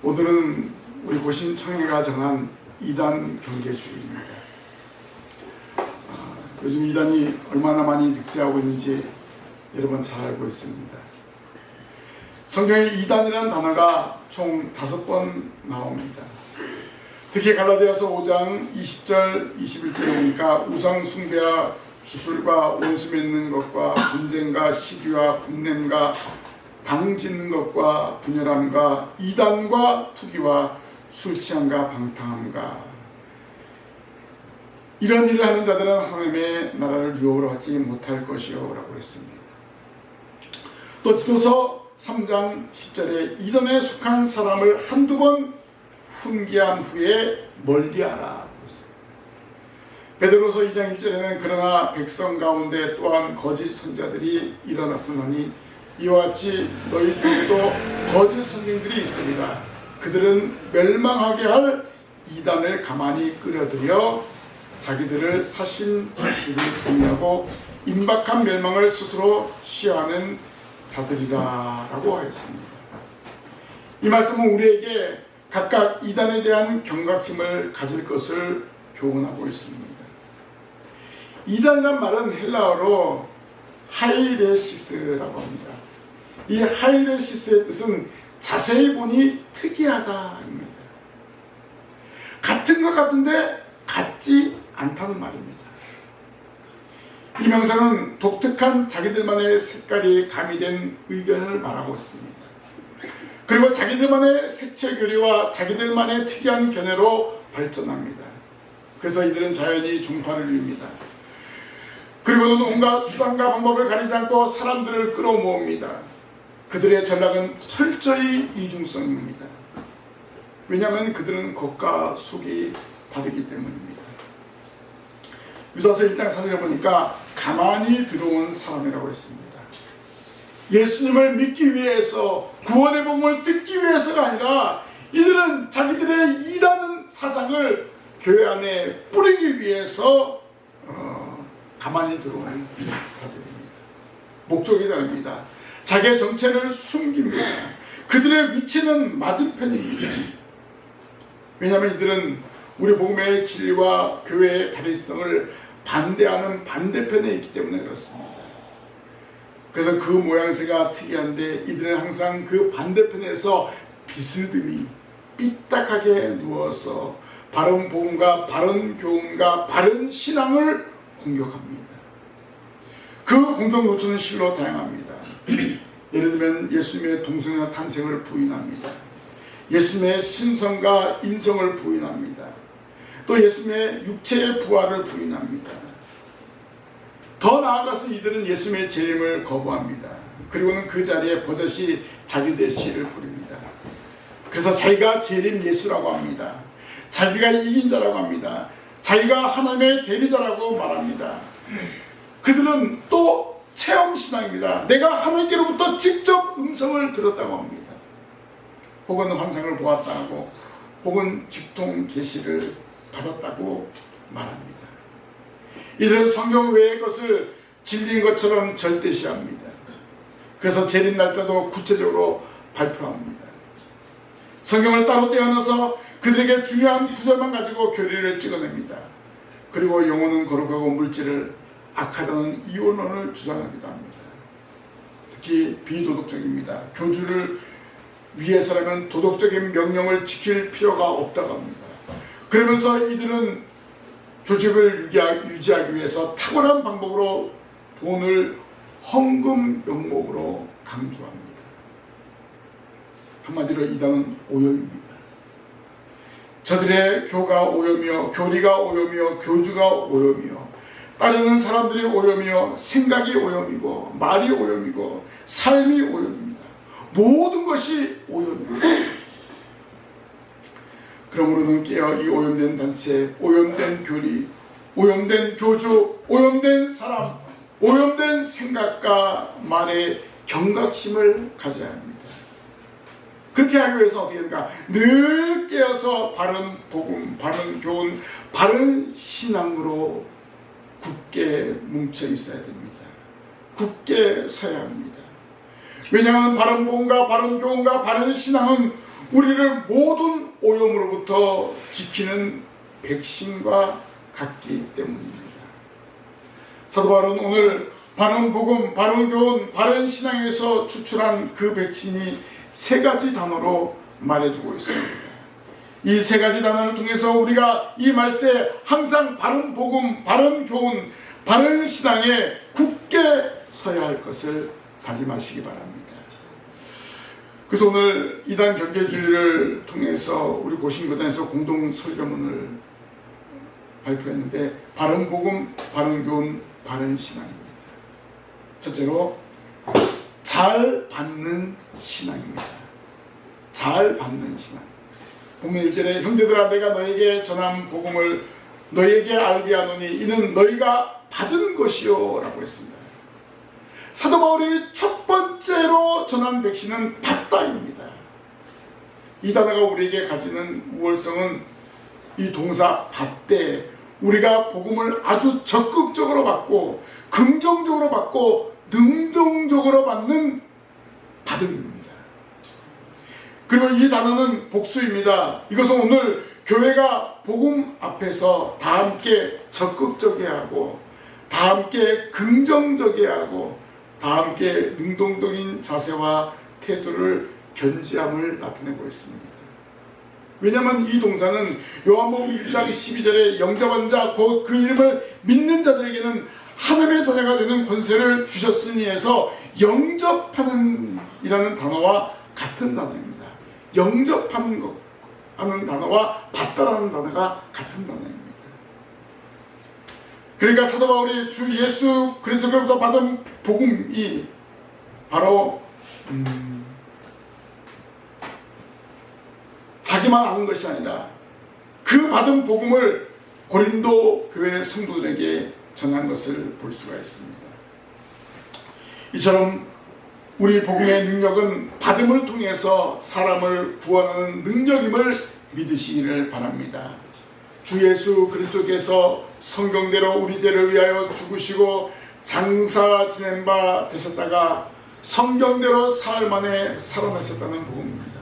오늘은 우리 보신 청해가 정한 이단 경계주의입니다. 요즘 이단이 얼마나 많이 득세하고 있는지 여러분 잘 알고 있습니다. 성경에 이단이라는 단어가 총 5번 나옵니다. 특히 갈라디아서 5장 20절 21절에 보니까 우상 숭배와 주술과 원수 맺는 것과 분쟁과 시기와 분냄과 당 짓는 것과 분열함과 이단과 투기와 술 취함과 방탕함과 이런 일을 하는 자들은 하나님의 나라를 유업으로 받지 못할 것이요 라고 했습니다. 또 디도서 3장 10절에 이단에 속한 사람을 한두 번 훈계한 후에 멀리하라 했습니다. 베드로서 2장 1절에는 그러나 백성 가운데 또한 거짓 선자들이 일어났으니 이와 같이 너희 중에도 거짓 선생들이 있으리라. 그들은 멸망하게 할 이단을 가만히 끌어들여 자기들을 사신 줄을 부인하고 임박한 멸망을 스스로 취하는 자들이라 라고 하였습니다. 이 말씀은 우리에게 각각 이단에 대한 경각심을 가질 것을 교훈하고 있습니다. 이단이란 말은 헬라어로 하이레시스라고 합니다. 이 하이레시스의 뜻은 자세히 보니 특이하다입니다. 같은 것 같은데 같지 않다는 말입니다. 이 명사는 독특한 자기들만의 색깔이 가미된 의견을 말하고 있습니다. 그리고 자기들만의 색채 교리와 자기들만의 특이한 견해로 발전합니다. 그래서 이들은 자연히 종파를 이룹니다. 그리고는 온갖 수단과 방법을 가리지 않고 사람들을 끌어모읍니다. 그들의 전략은 철저히 이중성입니다. 왜냐하면 그들은 겉과 속이 다르기 때문입니다. 유다서 1장 4절에 보니까 가만히 들어온 사람이라고 했습니다. 예수님을 믿기 위해서, 구원의 복음을 듣기 위해서가 아니라 이들은 자기들의 이단 사상을 교회 안에 뿌리기 위해서 가만히 들어온 자들입니다. 목적이 다릅니다. 자기의 정체를 숨깁니다. 그들의 위치는 맞은편입니다. 왜냐하면 이들은 우리 복음의 진리와 교회의 다리성을 반대하는 반대편에 있기 때문에 그렇습니다. 그래서 그 모양새가 특이한데 이들은 항상 그 반대편에서 비스듬히 삐딱하게 누워서 바른 복음과 바른 교훈과 바른 신앙을 공격합니다. 그 공격 요소는 실로 다양합니다. 예를 들면 예수님의 동성애 탄생을 부인합니다. 예수님의 신성과 인성을 부인합니다. 또 예수님의 육체의 부활을 부인합니다. 더 나아가서 이들은 예수님의 재림을 거부합니다. 그리고는 그 자리에 버젓이 자기들의 씨를 부립니다. 그래서 자기가 재림 예수라고 합니다. 자기가 이긴 자라고 합니다. 자기가 하나님의 대리자라고 말합니다. 그들은 또 체험신앙입니다. 내가 하나님께로부터 직접 음성을 들었다고 합니다. 혹은 환상을 보았다고, 혹은 직통 계시를 받았다고 말합니다. 이들은 성경 외의 것을 진리인 것처럼 절대시합니다. 그래서 재림 날짜도 구체적으로 발표합니다. 성경을 따로 떼어넣어서 그들에게 중요한 구절만 가지고 교리를 찍어냅니다. 그리고 영혼은 거룩하고 물질을 악하다는 이원론을 주장하기도 합니다. 특히 비도덕적입니다. 교주를 위해서라면 도덕적인 명령을 지킬 필요가 없다고 합니다. 그러면서 이들은 조직을 유지하기 위해서 탁월한 방법으로 돈을 헌금 명목으로 강조합니다. 한마디로 이단은 오염입니다. 저들의 교가 오염이요, 교리가 오염이요, 교주가 오염이요, 따르는 사람들이 오염이요, 생각이 오염이고, 말이 오염이고, 삶이 오염입니다. 모든 것이 오염입니다. 그러므로는 깨어 이 오염된 단체, 오염된 교리, 오염된 교주, 오염된 사람, 오염된 생각과 말에 경각심을 가져야 합니다. 그렇게 하기 위해서 어떻게 합니까? 늘 깨어서 바른 복음, 바른 교훈, 바른 신앙으로 굳게 뭉쳐 있어야 됩니다. 굳게 서야 합니다. 왜냐하면 바른 복음과 바른 교훈과 바른 신앙은 우리를 모든 오염으로부터 지키는 백신과 같기 때문입니다. 사도 바울은 오늘 바른 복음, 바른 교훈, 바른 신앙에서 추출한 그 백신이 세 가지 단어로 말해주고 있습니다. 이 세 가지 단어를 통해서 우리가 이 말세에 항상 바른 복음, 바른 교훈, 바른 신앙에 굳게 서야 할 것을 다짐하시기 바랍니다. 그래서 오늘 이단 경계주의를 통해서 우리 고신교단에서 공동 설교문을 발표했는데 바른 복음, 바른 교훈, 바른 신앙입니다. 첫째로 잘 받는 신앙입니다. 잘 받는 신앙. 본문 1절에 형제들아 내가 너에게 전한 복음을 너에게 알게 하노니 이는 너희가 받은 것이요 라고 했습니다. 사도 바울이 첫 번째로 전한 백신은 받다입니다. 이 단어가 우리에게 가지는 우월성은 이 동사 받되 우리가 복음을 아주 적극적으로 받고 긍정적으로 받고 능동적으로 받는 받음입니다. 그리고 이 단어는 복수입니다. 이것은 오늘 교회가 복음 앞에서 다 함께 적극적이게 하고 다 함께 긍정적이게 하고 다 함께 능동적인 자세와 태도를 견지함을 나타내고 있습니다. 왜냐하면 이 동사는 요한복음 1장 12절에 영접한 자 곧 그 이름을 믿는 자들에게는 하나님의 자녀가 되는 권세를 주셨으니 해서 영접하는 이라는 단어와 같은 단어입니다. 영접하는 것 하는 단어와 받다라는 단어가 같은 단어입니다. 그러니까 사도 바울이 주 예수 그리스도로부터 받은 복음이 바로 자기만 아는 것이 아니라 그 받은 복음을 고린도 교회 성도들에게 전한 것을 볼 수가 있습니다. 이처럼 우리 복음의 능력은 받음을 통해서 사람을 구원하는 능력임을 믿으시기를 바랍니다. 주 예수 그리스도께서 성경대로 우리 죄를 위하여 죽으시고 장사 지낸 바 되셨다가 성경대로 사흘 만에 살아나셨다는 복음입니다.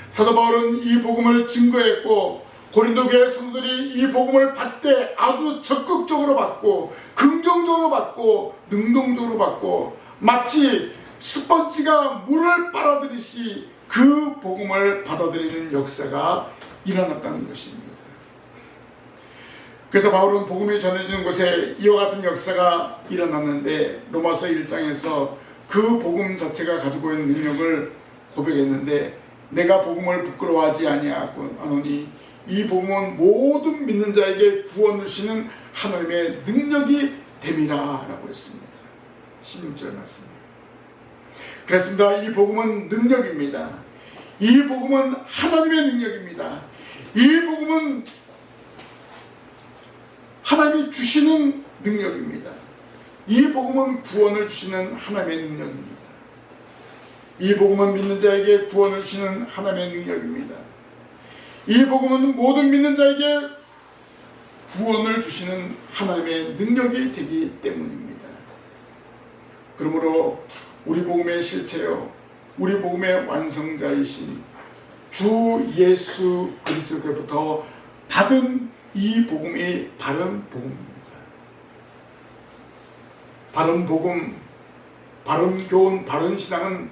사도 바울은 이 복음을 증거했고 고린도 교회 성도들이 이 복음을 받되 아주 적극적으로 받고 긍정적으로 받고 능동적으로 받고 마치 스펀지가 물을 빨아들이시 그 복음을 받아들이는 역사가 일어났다는 것입니다. 그래서 바울은 복음이 전해지는 곳에 이와 같은 역사가 일어났는데 로마서 1장에서 그 복음 자체가 가지고 있는 능력을 고백했는데 내가 복음을 부끄러워하지 아니하노니 이 복음은 모든 믿는 자에게 구원을 주시는 하나님의 능력이 됨이라 라고 했습니다. 16절 말씀. 그렇습니다. 이 복음은 능력입니다. 이 복음은 하나님의 능력입니다. 이 복음은 하나님이 주시는 능력입니다. 이 복음은 구원을 주시는 하나님의 능력입니다. 이 복음은 믿는 자에게 구원을 주시는 하나님의 능력입니다. 이 복음은 모든 믿는 자에게 구원을 주시는 하나님의 능력이 되기 때문입니다. 그러므로 우리 복음의 실체요, 우리 복음의 완성자이신 주 예수 그리스도로부터 받은 이 복음이 바른 복음입니다. 바른 복음, 바른 교훈, 바른 신앙은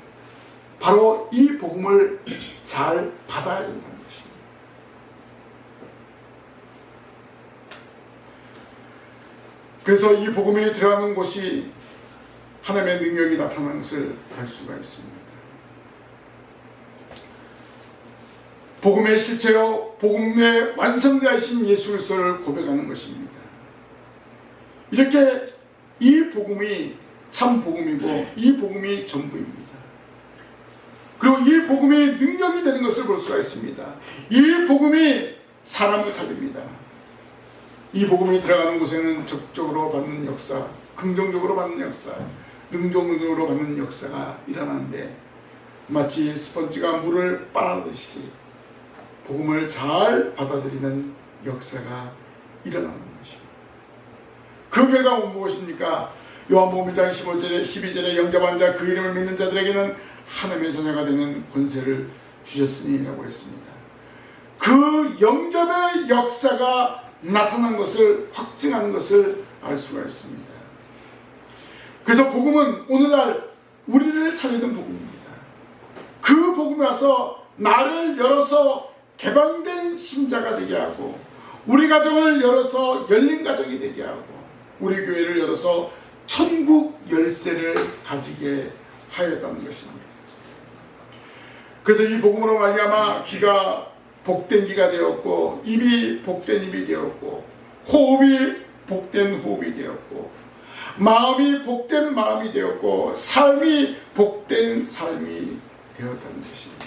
바로 이 복음을 잘 받아야 된다는 것입니다. 그래서 이 복음이 들어가는 곳이 하나님의 능력이 나타나는 것을 알 수가 있습니다. 복음의 실체요, 복음의 완성자이신 예수 그리스도를 고백하는 것입니다. 이렇게 이 복음이 참 복음이고 이 복음이 전부입니다. 그리고 이 복음이 능력이 되는 것을 볼 수가 있습니다. 이 복음이 사람을 살립니다. 이 복음이 들어가는 곳에는 적극적으로 받는 역사, 긍정적으로 받는 역사, 능동적으로 받는 역사가 일어나는데 마치 스펀지가 물을 빨아들이듯이 복음을 잘 받아들이는 역사가 일어나는 것입니다. 그 결과는 무엇입니까? 요한복음 1장 15절에 12절에 영접한 자 그 이름을 믿는 자들에게는 하나님의 자녀가 되는 권세를 주셨으니라고 했습니다. 그 영접의 역사가 나타난 것을 확증하는 것을 알 수가 있습니다. 그래서 복음은 오늘날 우리를 살리는 복음입니다. 그 복음에 와서 나를 열어서 개방된 신자가 되게 하고, 우리 가정을 열어서 열린 가정이 되게 하고, 우리 교회를 열어서 천국 열쇠를 가지게 하였다는 것입니다. 그래서 이 복음으로 말미암아 귀가 복된 귀가 되었고, 입이 복된 입이 되었고, 호흡이 복된 호흡이 되었고, 마음이 복된 마음이 되었고, 삶이 복된 삶이 되었다는 것입니다.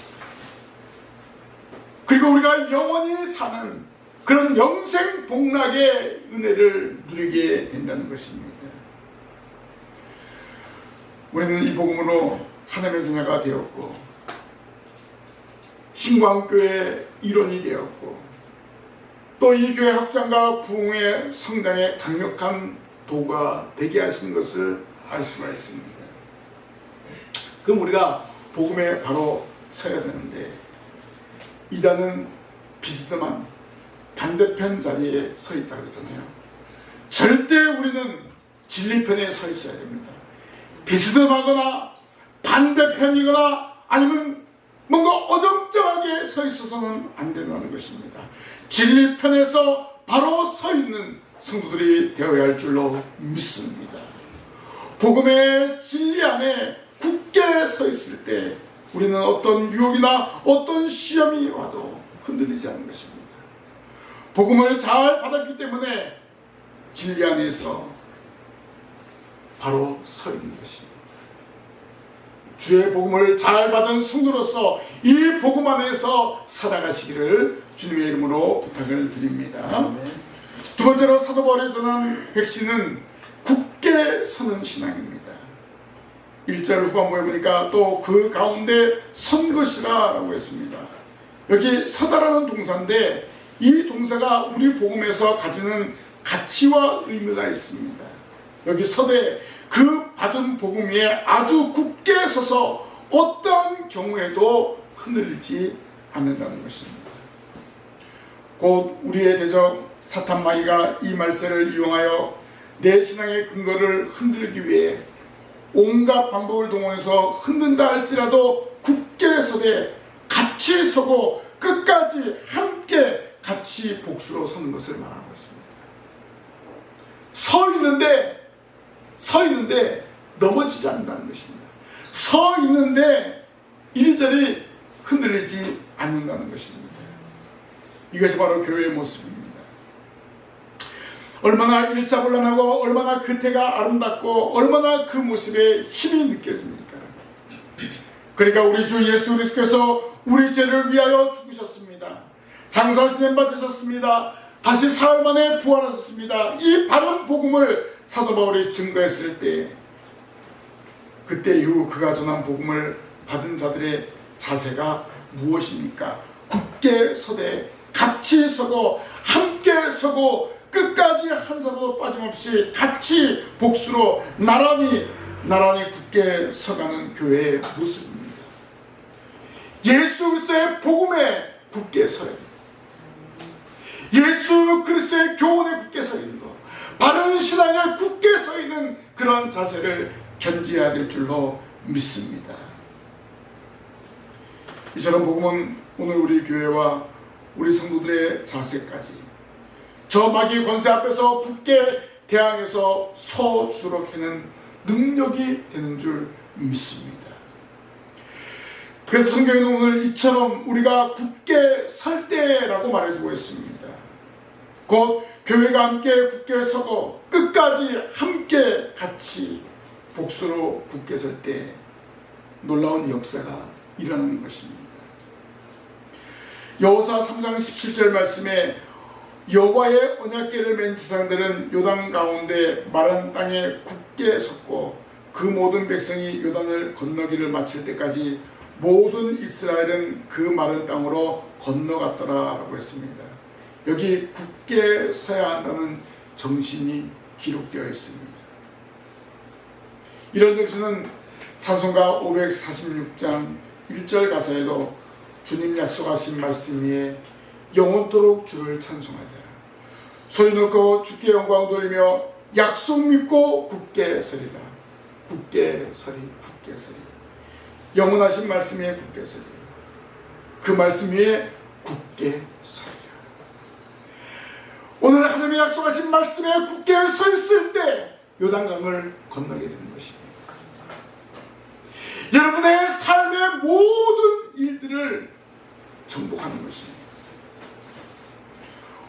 그리고 우리가 영원히 사는 그런 영생 복락의 은혜를 누리게 된다는 것입니다. 우리는 이 복음으로 하나님의 자녀가 되었고, 신광교회 일원이 되었고, 또 이 교회 확장과 부흥의 성장에 강력한 도가 되게 하시는 것을 알 수가 있습니다. 그럼 우리가 복음에 바로 서야 되는데, 이단은 비스듬한 반대편 자리에 서 있다고 그러잖아요. 절대 우리는 진리편에 서 있어야 됩니다. 비스듬하거나 반대편이거나 아니면 뭔가 어정쩡하게 서 있어서는 안 된다는 것입니다. 진리편에서 바로 서 있는 성도들이 되어야 할 줄로 믿습니다. 복음의 진리 안에 굳게 서 있을 때 우리는 어떤 유혹이나 어떤 시험이 와도 흔들리지 않는 것입니다. 복음을 잘 받았기 때문에 진리 안에서 바로 서 있는 것입니다. 주의 복음을 잘 받은 성도로서 이 복음 안에서 살아가시기를 주님의 이름으로 부탁을 드립니다. 두 번째로 사도 바울이 전한 백신은 굳게 서는 신앙입니다. 1절 후반부에 보니까 또 그 가운데 선 것이라 라고 했습니다. 여기 서다라는 동사인데 이 동사가 우리 복음에서 가지는 가치와 의미가 있습니다. 여기 서되 그 받은 복음 위에 아주 굳게 서서 어떤 경우에도 흔들리지 않는다는 것입니다. 곧 우리의 대적 사탄 마귀가 이 말세를 이용하여 내 신앙의 근거를 흔들기 위해 온갖 방법을 동원해서 흔든다 할지라도 굳게 서되 같이 서고 끝까지 함께 같이 복수로 서는 것을 말하고 있습니다. 서 있는데 넘어지지 않는다는 것입니다. 서 있는데 이리저리 흔들리지 않는다는 것입니다. 이것이 바로 교회의 모습입니다. 얼마나 일사불란하고 얼마나 그태가 아름답고 얼마나 그 모습에 힘이 느껴집니까? 그러니까 우리 주 예수 그리스도께서 우리 죄를 위하여 죽으셨습니다. 장사하신 바 되셨습니다. 다시 사흘 만에 부활하셨습니다. 이 바른 복음을 사도 바울이 증거했을 때, 그때 이후 그가 전한 복음을 받은 자들의 자세가 무엇입니까? 굳게 서되 같이 서고 함께 서고 끝까지 한 사람도 빠짐없이 같이 복수로 나란히 굳게 서가는 교회의 모습입니다. 예수 그리스도의 복음에 굳게 서야 됩니다. 예수 그리스도의 교훈에 굳게 서 있는 것, 바른 신앙에 굳게 서 있는 그런 자세를 견지해야 될 줄로 믿습니다. 이처럼 복음은 오늘 우리 교회와 우리 성도들의 자세까지 저 마귀 권세 앞에서 굳게 대항해서 서주도록 하는 능력이 되는 줄 믿습니다. 그래서 성경에는 오늘 이처럼 우리가 굳게 설 때라고 말해주고 있습니다. 곧 교회가 함께 굳게 서고 끝까지 함께 같이 복수로 굳게 설 때 놀라운 역사가 일어나는 것입니다. 여호수아 3장 17절 말씀에 여호와의 언약궤를 맨 지상들은 요단 가운데 마른 땅에 굳게 섰고 그 모든 백성이 요단을 건너기를 마칠 때까지 모든 이스라엘은 그 마른 땅으로 건너갔더라 라고 했습니다. 여기 굳게 서야 한다는 정신이 기록되어 있습니다. 이런 정신은 찬송가 546장 1절 가사에도 주님 약속하신 말씀 위에 영원토록 주를 찬송하리라. 소리 높고 주께 영광 돌리며 약속 믿고 굳게 서리라. 굳게 서리, 굳게 서리. 영원하신 말씀 위에 굳게 서리라. 그 말씀 위에 굳게 서리라. 오늘 하나님의 약속하신 말씀에 굳게 서 있을 때 요단강을 건너게 되는 것입니다. 여러분의 삶의 모든 일들을 정복하는 것입니다.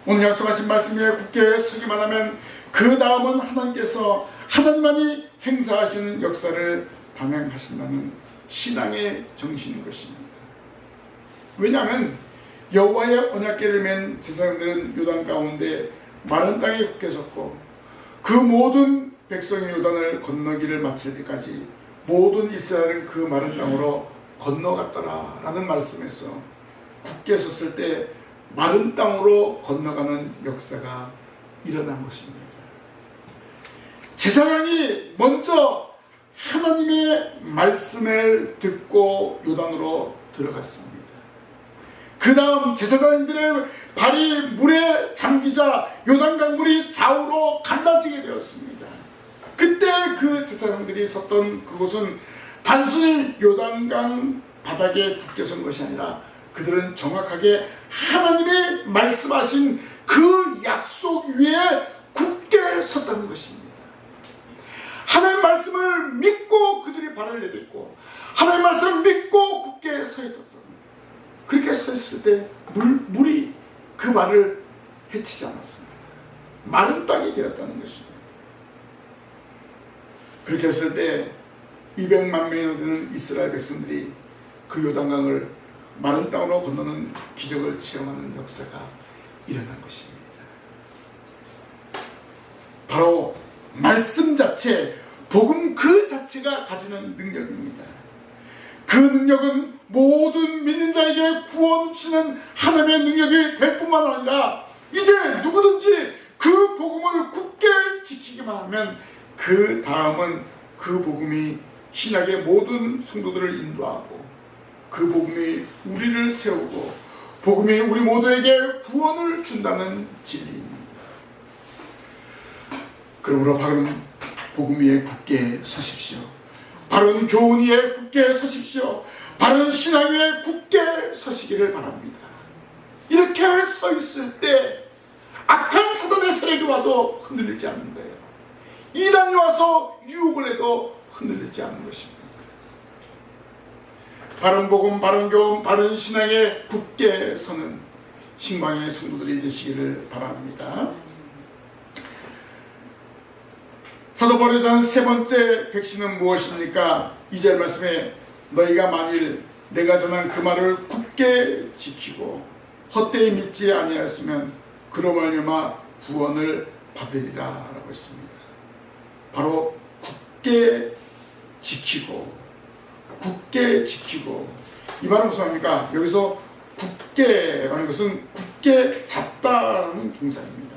오늘 약속하신 말씀에 굳게 서기만 하면 그 다음은 하나님만이 행사하시는 역사를 단행하신다는 신앙의 정신인 것입니다. 왜냐하면 여호와의 언약궤를 맨 제사장들은 요단 가운데 마른 땅에 굳게 섰고 그 모든 백성이 요단을 건너기를 마칠 때까지 모든 이스라엘은 그 마른 땅으로 건너갔더라 라는 말씀에서 굳게 섰을 때 마른 땅으로 건너가는 역사가 일어난 것입니다. 제사장이 먼저 하나님의 말씀을 듣고 요단으로 들어갔습니다. 그 다음 제사장들의 발이 물에 잠기자 요단강 물이 좌우로 갈라지게 되었습니다. 그때 그 제사장들이 섰던 그곳은 단순히 요단강 바닥에 굳게 선 것이 아니라 그들은 정확하게 하나님이 말씀하신 그 약속 위에 굳게 섰다는 것입니다. 하나님의 말씀을 믿고 그들이 발을 내딛고 하나님의 말씀을 믿고 굳게 서 있었습니다. 그렇게 서 있을 때 물이 그 발을 해치지 않았습니다. 마른 땅이 되었다는 것입니다. 그렇게 했을 때 200만 명이나 되는 이스라엘 백성들이 그 요단강을 마른 땅으로 건너는 기적을 체험하는 역사가 일어난 것입니다. 바로 말씀 자체, 복음 그 자체가 가지는 능력입니다. 그 능력은 모든 믿는 자에게 구원 주시는 하나님의 능력이 될 뿐만 아니라 이제 누구든지 그 복음을 굳게 지키기만 하면 그 다음은 그 복음이 신약의 모든 성도들을 인도하고 그 복음이 우리를 세우고 복음이 우리 모두에게 구원을 준다는 진리입니다. 그러므로 바른 복음 위에 굳게 서십시오. 바른 교훈 위에 굳게 서십시오. 바른 신앙 위에 굳게 서시기를 바랍니다. 이렇게 서 있을 때 악한 사단의 세력이 와도 흔들리지 않는 거예요. 이단이 와서 유혹을 해도 흔들리지 않는 것입니다. 바른 복음, 바른 교훈, 바른 신앙에 굳게 서는 신방의 성도들이 되시기를 바랍니다. 사도 바울이 한 세 번째 백신은 무엇입니까? 2절 말씀에 너희가 만일 내가 전한 그 말을 굳게 지키고 헛되이 믿지 아니하였으면 그로 말미암아 구원을 받으리라 라고 했습니다. 바로 굳게 지키고 이 말은 무슨 말입니까? 여기서 굳게라는 것은 굳게 잡다라는 동사입니다.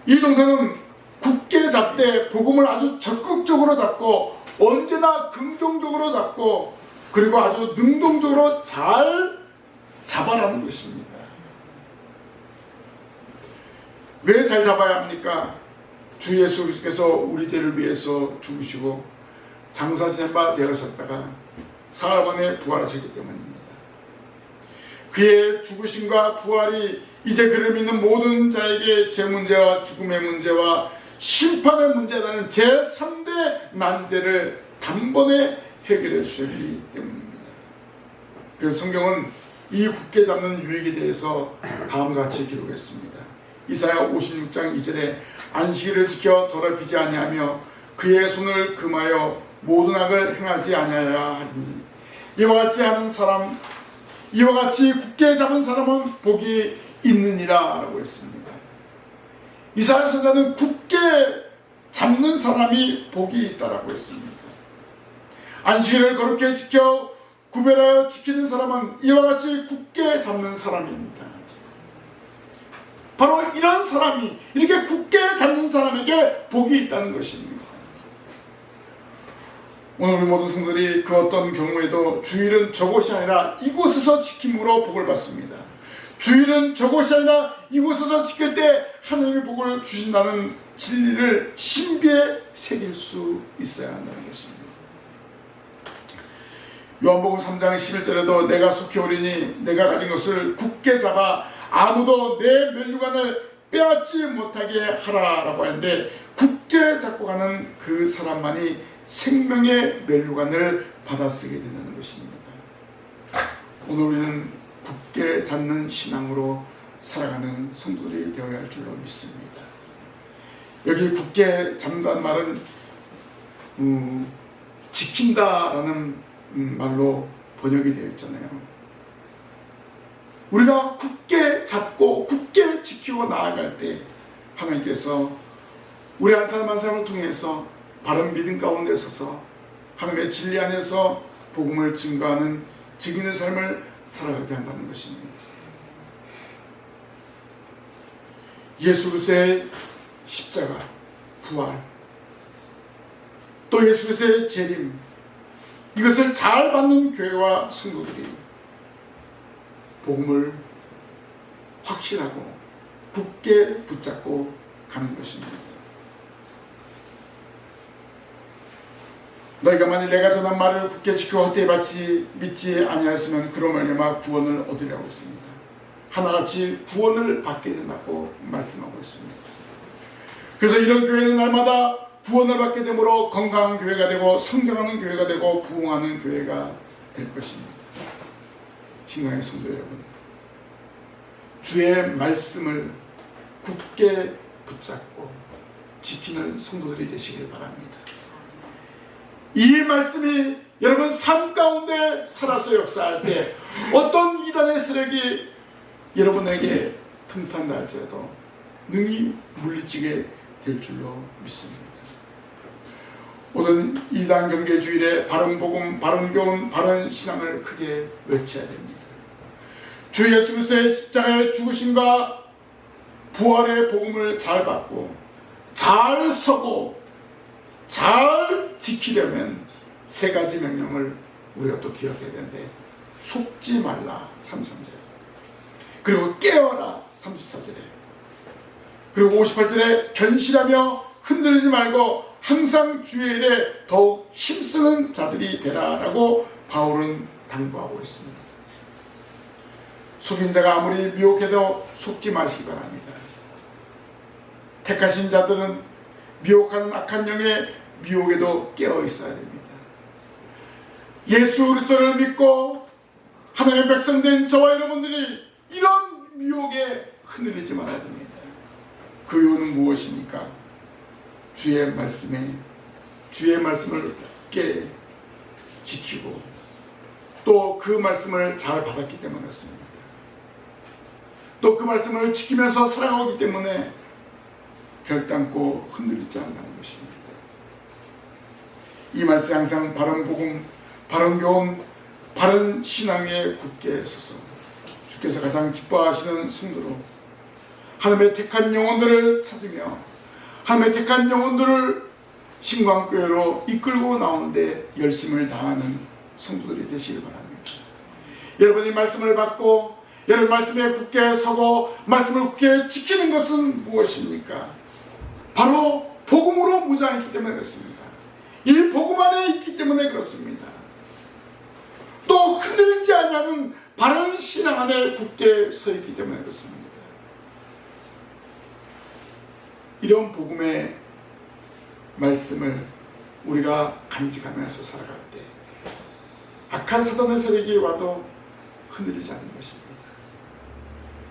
이 동사는 굳게 잡되 복음을 아주 적극적으로 잡고 언제나 긍정적으로 잡고 그리고 아주 능동적으로 잘 잡아라는 것입니다. 왜 잘 잡아야 합니까? 주 예수 그리스도께서 우리 죄를 위해서 죽으시고 장사신 바 되어셨다가 사흘 만에 부활하셨기 때문입니다. 그의 죽으심과 부활이 이제 그를 믿는 모든 자에게 죄 문제와 죽음의 문제와 심판의 문제라는 제3대 난제를 단번에 해결해 주셨기 때문입니다. 그래서 성경은 이 굳게 잡는 유익에 대해서 다음과 같이 기록했습니다. 이사야 56장 2절에 안식일을 지켜 더럽히지 아니하며 그의 손을 금하여 모든 악을 행하지 아니하여야 하리니 이와 같이 굳게 잡은 사람은 복이 있느니라 라고 했습니다. 이사야 선지자는 굳게 잡는 사람이 복이 있다라고 했습니다. 안식일을 거룩히 지켜 구별하여 지키는 사람은 이와 같이 굳게 잡는 사람입니다. 바로 이런 사람이 이렇게 굳게 잡는 사람에게 복이 있다는 것입니다. 오늘 우리 모든 성도들이 그 어떤 경우에도 주일은 저곳이 아니라 이곳에서 지킴으로 복을 받습니다. 주일은 저곳이 아니라 이곳에서 지킬 때 하나님의 복을 주신다는 진리를 신비에 새길 수 있어야 한다는 것입니다. 요한복음 3장 11절에도 내가 속히 오리니 내가 가진 것을 굳게 잡아 아무도 내 면류관을 빼앗지 못하게 하라라고 하는데, 굳게 잡고 가는 그 사람만이 생명의 면류관을 받아쓰게 된다는 것입니다. 오늘 우리는 굳게 잡는 신앙으로 살아가는 성도들이 되어야 할 줄로 믿습니다. 여기 굳게 잡는다는 말은 지킨다라는 말로 번역이 되어 있잖아요. 우리가 굳게 잡고 굳게 지키고 나아갈 때 하나님께서 우리 한 사람 한 사람을 통해서 바른 믿음 가운데 서서 하나님의 진리 안에서 복음을 증거하는 증인의 삶을 살아가게 한다는 것입니다. 예수 그리스도의 십자가, 부활, 또 예수 그리스도의 재림, 이것을 잘 받는 교회와 성도들이 복음을 확신하고 굳게 붙잡고 가는 것입니다. 너희가 만일 내가 전한 말을 굳게 지켜 헛되이 믿지 아니하였으면 그로 말미암아 구원을 얻으리라고 했습니다. 하나같이 구원을 받게 된다고 말씀하고 있습니다. 그래서 이런 교회는 날마다 구원을 받게 되므로 건강한 교회가 되고 성장하는 교회가 되고 부흥하는 교회가 될 것입니다. 신앙의 성도 여러분, 주의 말씀을 굳게 붙잡고 지키는 성도들이 되시길 바랍니다. 이 말씀이 여러분 삶 가운데 살아서 역사할 때 어떤 이단의 세력이 여러분에게 틈탄다 할지라도 능히 물리치게 될 줄로 믿습니다. 모든 이단 경계 주일에 바른 복음, 바른 교훈, 바른 신앙을 크게 외쳐야 됩니다. 주 예수 그리스도의 십자가의 죽으심과 부활의 복음을 잘 받고 잘 서고 잘 지키려면 세 가지 명령을 우리가 또 기억해야 되는데, 속지 말라 33절에, 그리고 깨어라 34절에, 그리고 58절에 견실하며 흔들리지 말고 항상 주의 일에 더욱 힘쓰는 자들이 되라라고 바울은 당부하고 있습니다. 속인 자가 아무리 미혹해도 속지 마시기 바랍니다. 택하신 자들은 미혹하는 악한 영의 미혹에도 깨어 있어야 됩니다. 예수 그리스도를 믿고 하나님의 백성된 저와 여러분들이 이런 미혹에 흔들리지 말아야 됩니다. 그 이유는 무엇입니까? 주의 말씀을 굳게 지키고 또 그 말씀을 잘 받았기 때문에 그렇습니다. 또 그 말씀을 지키면서 살아가기 때문에 결단코 흔들리지 않는 것입니다. 이 말씀 항상 바른 복음, 바른 교훈, 바른 신앙 위에 굳게 서서 주께서 가장 기뻐하시는 성도로 하나님의 택한 영혼들을 찾으며 하나님의 택한 영혼들을 신광교회로 이끌고 나오는데 열심을 다하는 성도들이 되시길 바랍니다. 여러분이 말씀을 받고 여러분 말씀에 굳게 서고 말씀을 굳게 지키는 것은 무엇입니까? 바로 복음으로 무장했기 때문에 그렇습니다. 이 복음 안에 있기 때문에 그렇습니다. 또 흔들리지 않는 바른 신앙 안에 굳게 서 있기 때문에 그렇습니다. 이런 복음의 말씀을 우리가 간직하면서 살아갈 때 악한 사단의 세력이 와도 흔들리지 않는 것입니다.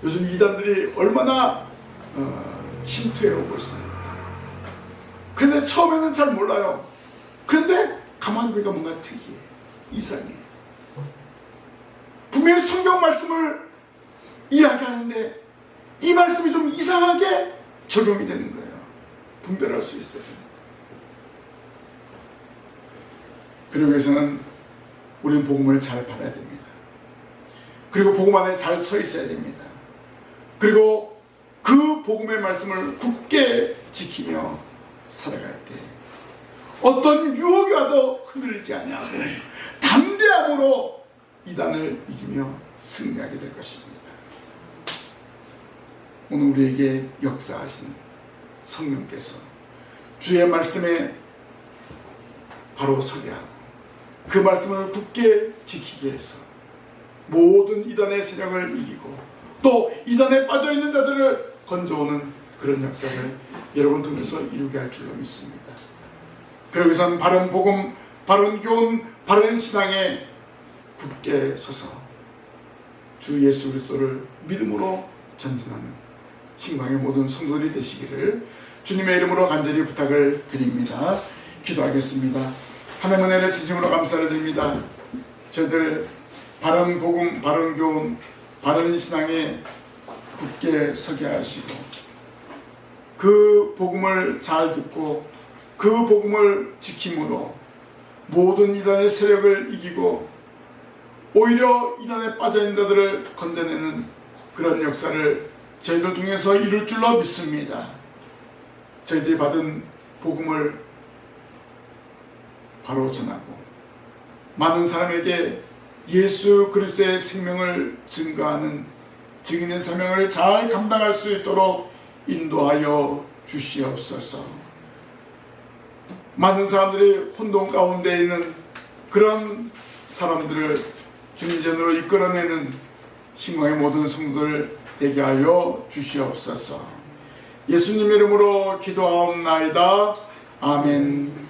요즘 이단들이 얼마나 침투해 오고 있습니다. 그런데 처음에는 잘 몰라요. 그런데 가만히 보니까 뭔가 특이해, 이상해. 분명히 성경 말씀을 이야기하는데 이 말씀이 좀 이상하게 적용이 되는 거예요. 분별할 수 있어요. 그러기 위해서는 우리는 복음을 잘 받아야 됩니다. 그리고 복음 안에 잘 서 있어야 됩니다. 그리고 그 복음의 말씀을 굳게 지키며 살아갈 때 어떤 유혹이 와도 흔들리지 아니하고 담대함으로 이단을 이기며 승리하게 될 것입니다. 오늘 우리에게 역사하신 성령께서 주의 말씀에 바로 서게 하고 그 말씀을 굳게 지키게 해서 모든 이단의 세력을 이기고 또 이단에 빠져있는 자들을 건져오는 그런 역사를 여러분 통해서 이루게 할 줄로 믿습니다. 그러기선 바른 복음, 바른 교훈, 바른 신앙에 굳게 서서 주 예수 그리스도를 믿음으로 전진하는 신방의 모든 성도들이 되시기를 주님의 이름으로 간절히 부탁을 드립니다. 기도하겠습니다. 하나님의 은혜를 진심으로 감사를 드립니다. 저희들 바른 복음, 바른 교훈, 바른 신앙에 굳게 서게 하시고 그 복음을 잘 듣고 그 복음을 지킴으로 모든 이단의 세력을 이기고 오히려 이단에 빠져있는 자들을 건져내는 그런 역사를 저희들 통해서 이룰 줄로 믿습니다. 저희들이 받은 복음을 바로 전하고 많은 사람에게 예수 그리스도의 생명을 증거하는 증인의 사명을 잘 감당할 수 있도록 인도하여 주시옵소서. 많은 사람들이 혼돈 가운데 있는 그런 사람들을 주님 전으로 이끌어내는 신앙의 모든 성도들 되게 하여 주시옵소서. 예수님 이름으로 기도하옵나이다. 아멘.